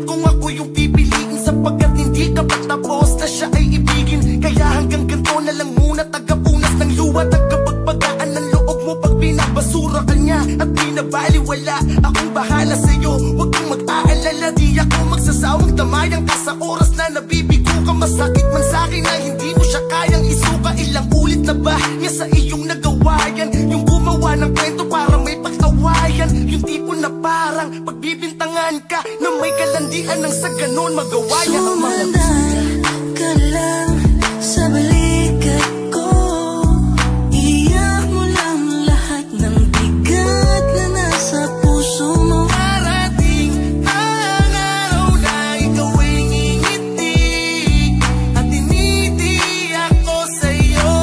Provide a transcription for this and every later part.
kung ako yung pipiliin, sapagkat hindi ka pa tapos na siya ay ibigin. Kaya hanggang ganito na lang muna, tagapunas ng luwa, tagapagpagaan ng loob mo pag binabasura ka niya at binabaliwala. Akong bahala sa'yo, huwag kang mag-aalala, di ako magsasawang tamayang ka sa oras na nabibigo ka. Masakit man sa'kin na hindi mo siya kayang isuka. Ilang ulit na ba niya sa iyong nagawa yan? Yung gumawa ng kwento para may pag-awayan, yung tipo na parang pagbibintangan ka na may kalandian ng sa ganon magawa yan ang mga Sumandal ka lang sa balikat ko, iyak mo lang lahat ng bigat na nasa puso mo. Darating ang araw na ikaw ay ngingiti at tinitiyak ko sa'yo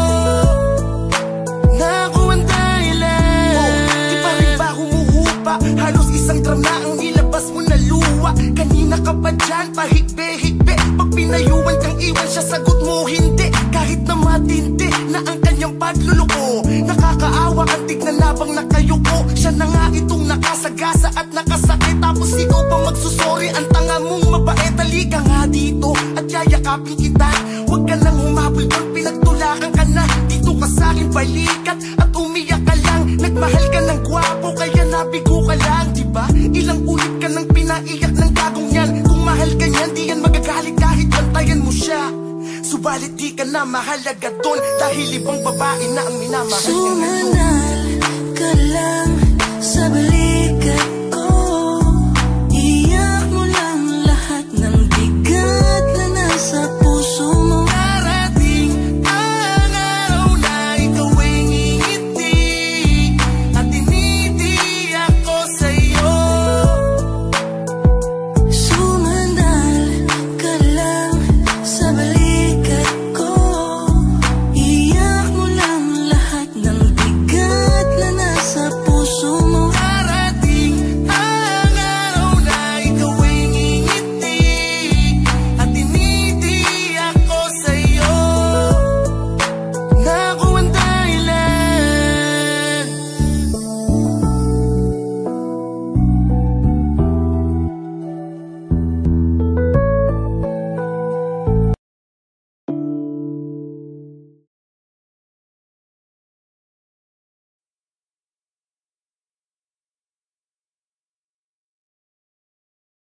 na ako ang dahilan. Di pa rin ba humuhupa? Halos isang drum na ang nilabas mo na luwa. Kanina ka pa dyan, pahigbe-higbe, pag pinayuan kang iwan siya, sagot mo hindi. Kahit na matindi na ang kanyang pagluluko, nakakaawa kang tignan habang nakayuko. Siya na nga itong nakasagasa at nakasakit, tapos ikaw pa magsusori. Ang tanga mong mabait, halika nga dito at yayakapin kita. Huwag ka nang humabol doon, pinagtulakan ka na. Dito ka sa'kin balikat at umiyak ka lang. Nagmahal ka ng gwapo kaya nabigo ka lang, diba? Ilang ulit ka nang pinaiyak ng gagong yan. Kung mahal ka niyan, di yan magagalit kahit bantayan mo siya. Subalit di ka na mahalaga doon, dahil ibang babae na ang minamahal niya ngayon. Sumandal ka lang sa balikat